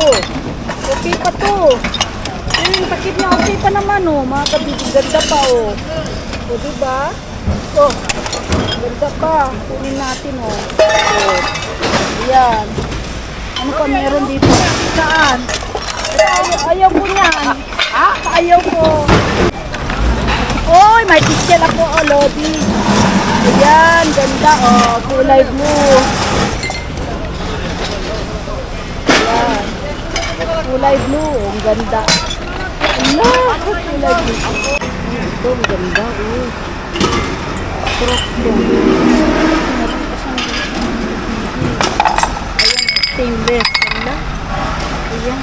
Oh, okay pa to. Yung takip niya okay pa naman oh. Mga kabibig, ganda pa oh. O, diba? Oh, ganda pa. Kunin natin oh. Oh, ayan. Ano pa meron dito? Saan? Ayaw ko niyan. Ayaw ko. Oy, may picture ako oh, Lodi. Ayan, ganda oh. Kulay blue. Ayan. Kulay blue. Ang ganda. Allah, kulay blue. Ito, ang ganda oh. Crop to. Ayan, stainless. Ganda. Ayan.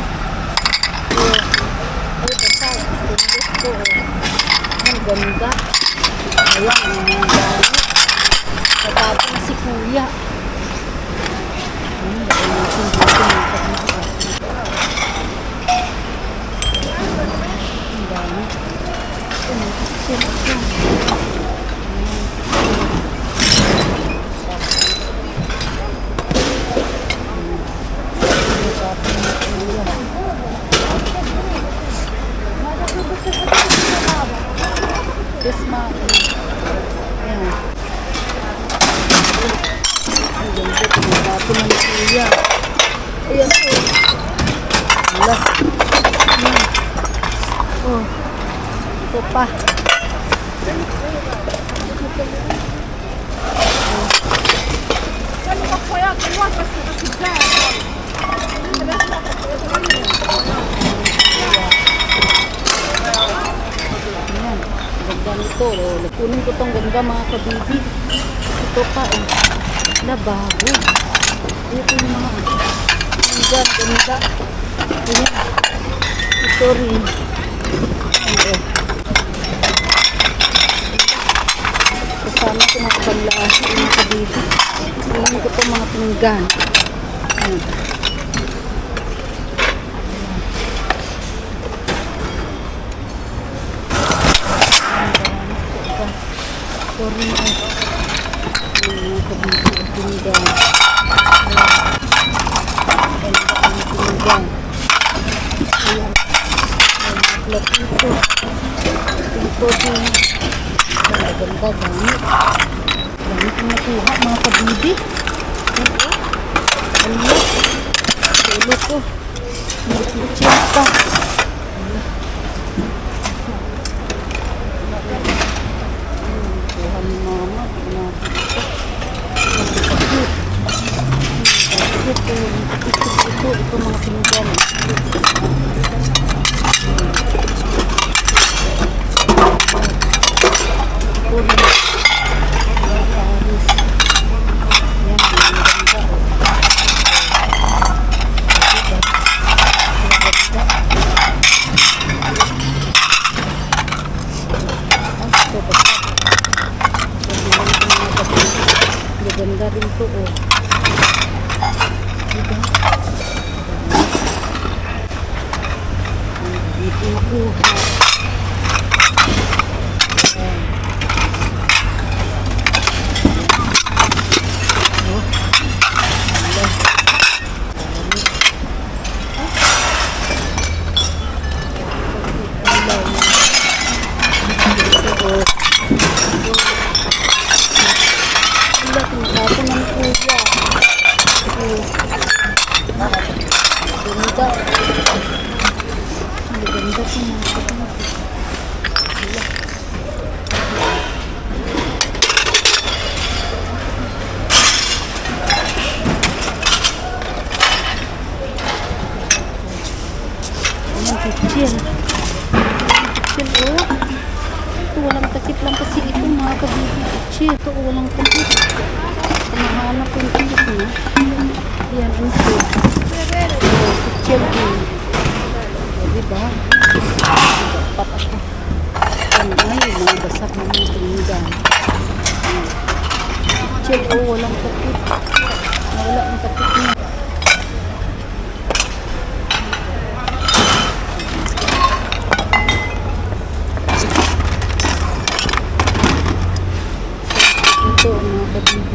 Ay, basta. Stainless to oh. Ang ganda. Ayan, ang mga gamit. Katapos si Kuya. Ayan, lagay natin dito mga kapatid. Ang gamit. Ito, may picture ito. This mountain. Ayan. Ang ganda. Pinagbato ng Kuya. Ayan po. Wala. Ayan. Oh. Ito pa. Ayan. Ganda nito. Kunin ko tong ganda mga kabibi. Ito pa eh. Labaho. Ito yung mga ganda. Ayan. Ito rin. Ayan. Kasama ko mga panglaas. Mga kabibi. Kunin ko itong mga pinggan. Ayan. Sorry ay mga kabisi pinggan. Pinggan. Ayan. Platito. Ito din. Ganda gamit. Gamit yung nakuha mga kabibi. Ayan. Tulo ko. May pa. Ito mga pinggan. Ganda rin to oh. Diba? Dito nakuha. Chill. Chill oh. Ito walang takip lang kasi ito mga kabibi. Chill. Ito walang takip. Panahanap ko yung takip na. Yan ang chill. Chill din. Diba? Dapat ako. Yan ay mga basak na mga pinggan. Chill oh. Walang takip. Wala ang takip na. Ito mga kabibi.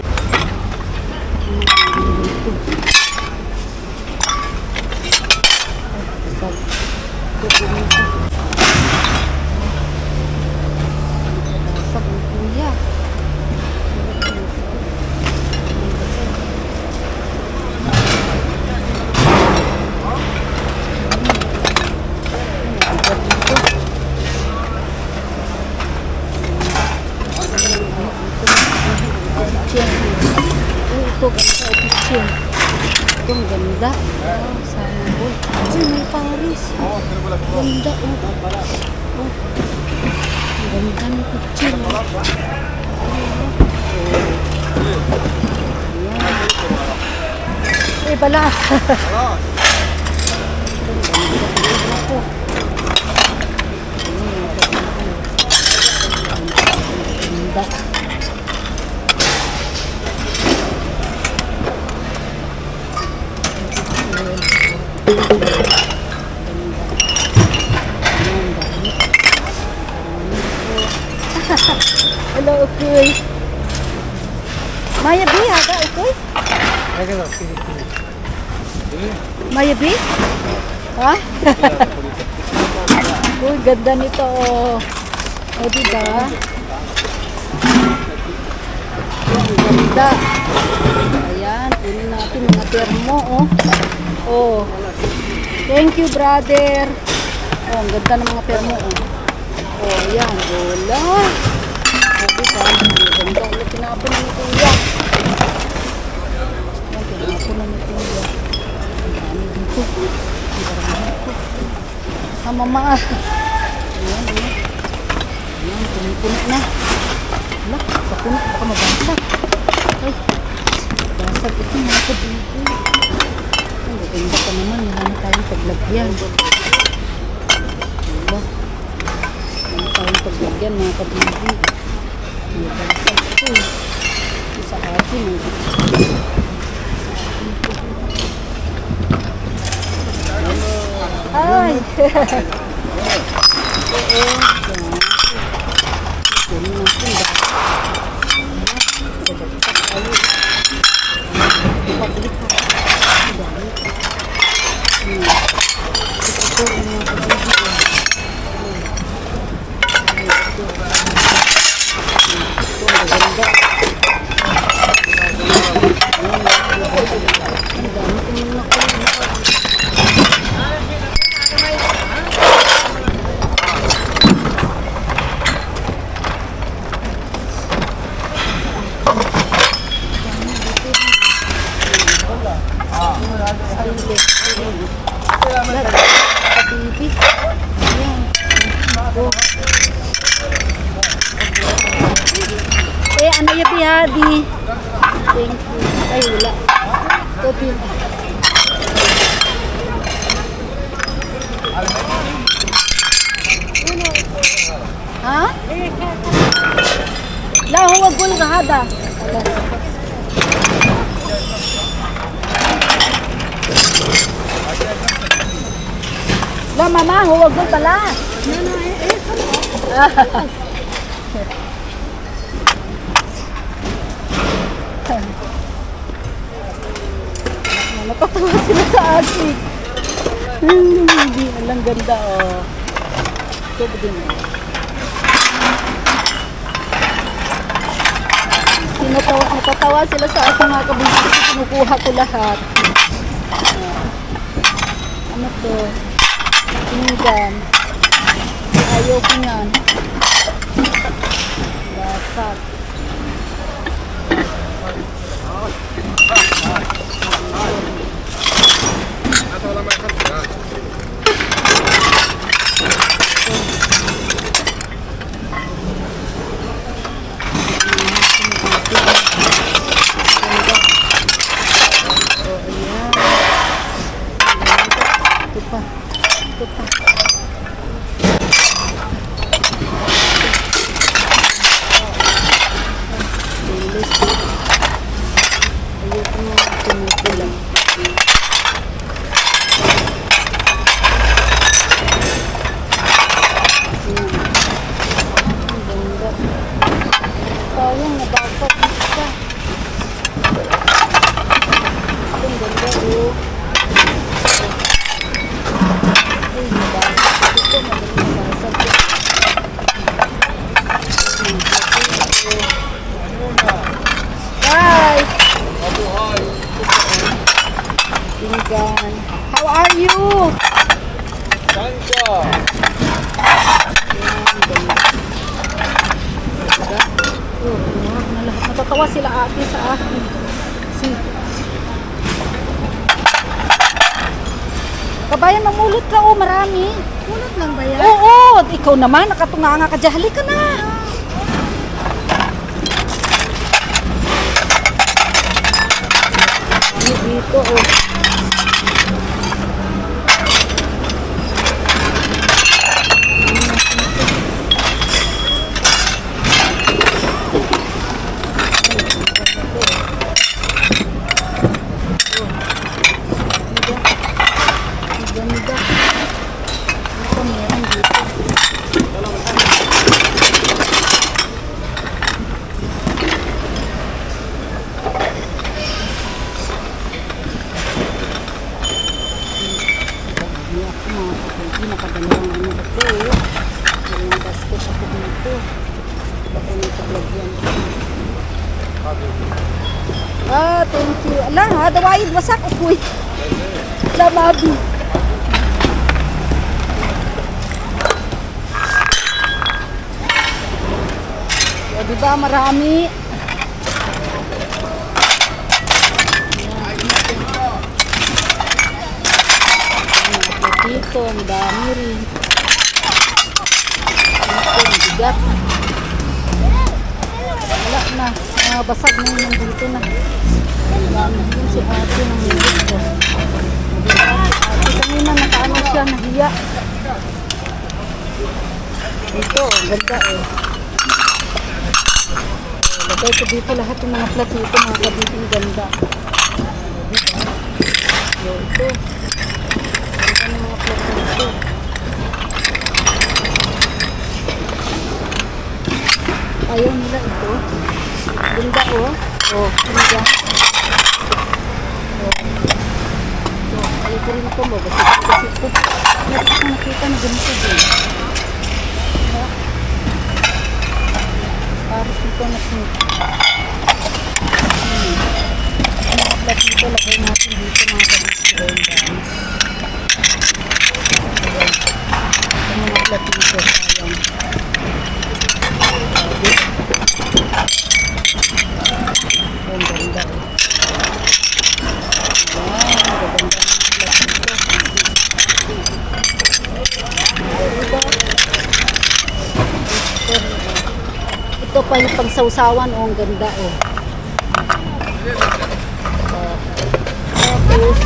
Wow, sana po. Uy, may Paris. Ganda, oh. Oh. Ganda ng picture. Eh, balas. Ganda. Hello, Ukoy. Maya B, ada Ukoy? Maya B? Ha? Uy, ganda nito. O, diba? Ang ganda. Ayan, kunin natin mga termo, oh. Oh. Thank you, brother. Oh, ang ganda ng mga termo, oh. Oh, ayan, wala. O, diba? Ang ganda. Ulit, tinapon na ni Kuya. Ayan, tinapon na ni Kuya. Ang dami dito. Ang dami dito. Ah, mama. Ayan, ayan. Ayan, puno na. Wala, kapuno. Baka mabasag. Ay, basag ito mga kabibi. Ang ganda pa naman. Wala na tayong paglagyan. Diba? Wala na tayong paglagyan mga kabibi. May basag ito eh. Sa akin eh. Ay! Oo. Kunin natin ba? Pagkakak tayo. Pagkakak. Ito ang mga kabibig. Ito ang ganda. Ang dami kong nakuha. Eh, ano yung pihadi? Thank you. Ay, wala. Kopi. Ha? La, huwag gul ka hada. La, mama, huwag gul pala. Napatawa sila sa akin. Hindi, alang ganda oh. Ito ba din oh. Napatawa sila sa akin mga kabisi kasi kinukuha ko lahat. Ano to? Pinggan. Ayaw ko yan. Basag. Sayang, nabasag isa. Ang ganda oh. Ay, nabasag ito. Magaling nabasag. Guys! Pinggan. How are you? Sancho! Natatawa sila ate sa akin. Kabayan, mamulot ka, oh, marami. Kulot lang ba yan? Oo, ikaw naman, nakatunganga ka dyan. Halika na. Dito, oh. Ganda. Ito meron dito. Hindi ako mga kapatid, nakadalawang ano ito. Yung basket ako dito. Ako nito lagyan. Ah, thank you. Ala, ha, dawain, wasak ako eh. Lamabi. O, diba, marami. Dito, ang dami rin. Dito, ang bigat. Wala na. Basag na yun dito na. Dami din si ate ng dito. Ate kanina nakaano siya, nahiya. Dito, ang ganda eh. Lagay ko dito lahat ng mga platito, mga kabibing ganda. Dito. Ito. Ganda ng mga platito. Ayaw nila ito. Ganda oh. Oh, ganda. Oh. So, ayaw ko rin ito mo. Kasi ito. Nakita na ganito din. Parang ito na ito. Mga platito lagay natin dito mga kabibing ganda. Ito mga platito. Sayang. Ang ganda eh. Wow, gaganda ng ito pa yung pagsawsawan, oh, ang ganda oh. Tapos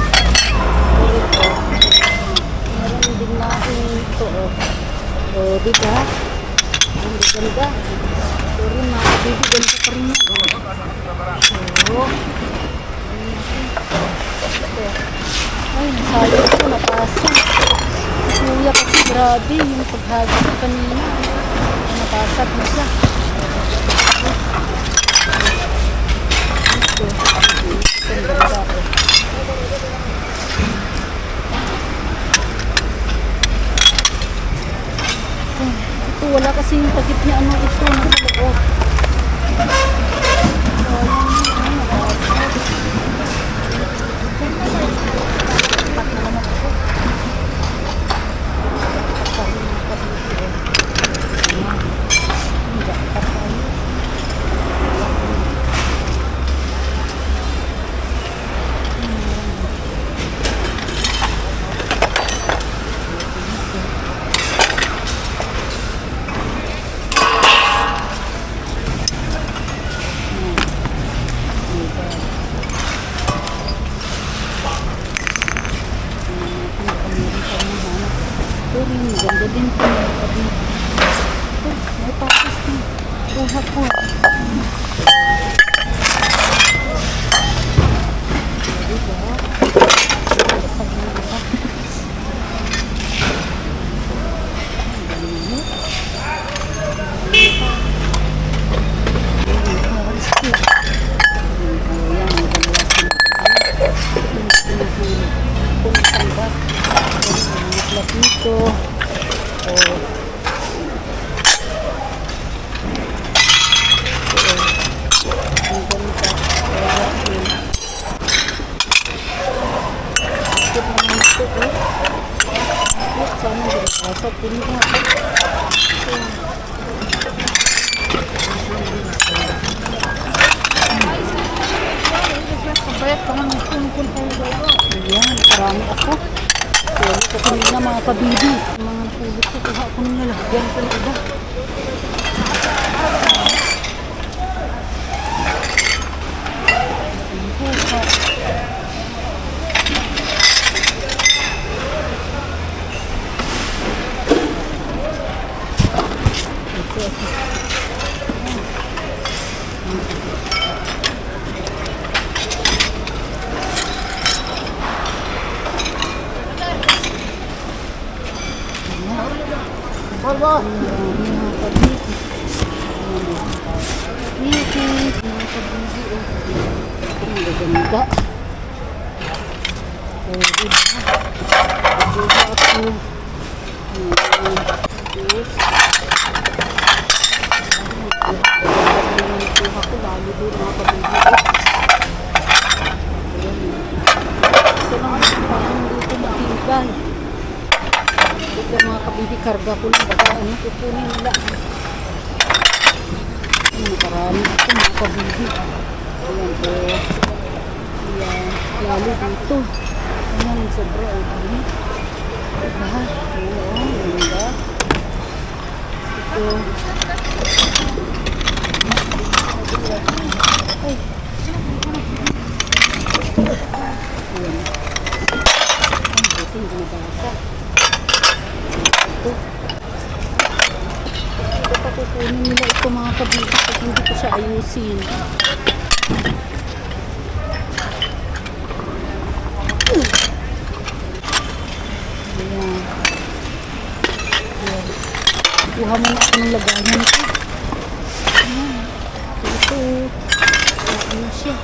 meron din natin ito oh. Oh, diba? Ang ganda. Ito rin mga kabibig, ganda pa rin yan oh. Ay, nasali ko, napasa. Kuya kasi grabe, yung paghagis ko kanina. Napasag na siya. Ito. Ito ang ganda ko. Ito, wala kasi yung takip niya. Ano ito, nasa loob. Ganda din po mga kabibig. Ito, may patis din. Kuha po. Diba? Basag na diba? Dito. Oh. Ang ganda. Ito naman ito eh. Sana dirasa. Tingnan ako. Ayan, marami ako. Pwede ko kanina mga kabibi. Mga napulot ko, kuha ko nung nalagyan ko ng iba. Ang kuha. Mga kabibi. Mga kabibi. Ang gaganda. Oh, diba? Diba ako? Yes. Kuha ko lalo doon mga kabibi. Ito naman parang dito matibay. Ito mga kabibi, karga ko lang. Baka ano, kukunin nila. Nakarami ako mga kabibi. Ayan po. Ayan. Lalo dito. Ayan, sobra. Ayan. Diba? Oo, ganda. Ito. Ay. Ayan. Ang buti, hindi nabasa. Ito. Ito pa kukunin nila ito mga kabibi kasi hindi ko siya ayusin. Ayan. Ayan. Kuha mo na ako ng lagayan ito. Ayan. Ito. Ano siya.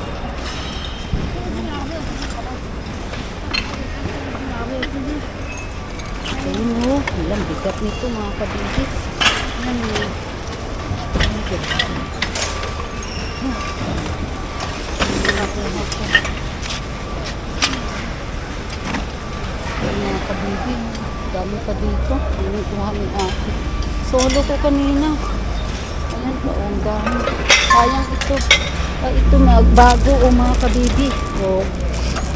Ayun o. Ilang bigat nito mga kabibi. Ayan o. Mga kabibi, dami pa dito. Ayan, kuha ng ate. Solo ko kanina. Ayan pa, ang dami. Sayang ito. Ay, ito bago o mga kabibi. O,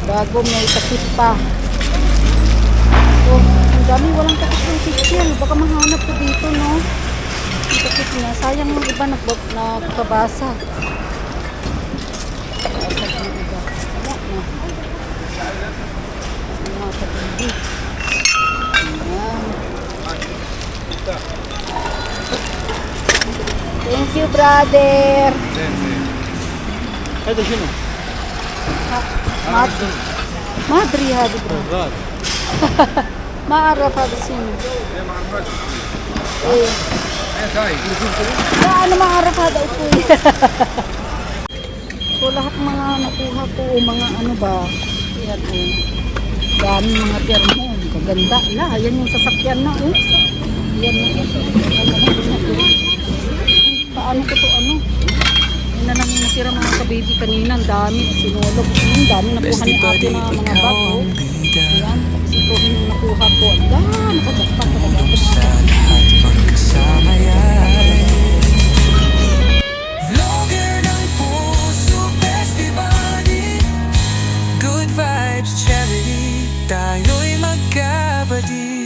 bago may takip pa. O, ang dami, walang takip ng picture. Baka mahanap ko dito, no? Ang takip niya. Sayang yung iba nagkabasa. Mga kabibi. Ayan. Thank you, brother. هذا شنو؟ Madri. Madri هذا brother. ما أعرف هذا شنو. إيه. لا أنا ما أعرف هذا أخوي. So lahat mga nakuha ko o mga ano ba, yan o, dami mga termo, kaganda. La, yan yung sasakyan na o. Yan na yan. Paano ko to ano? Yan na lang yung natira mga kababy kanina, ang dami, sinulog. Ang dami nakuha ni ate na mga bag o. Yan, tapos ito yung nakuha ko. Yan, nakadakpa talaga ako. Sa lahat magkasama yan. Vlogger ng puso, festivality, good vibes charity, tayo'y magkabati.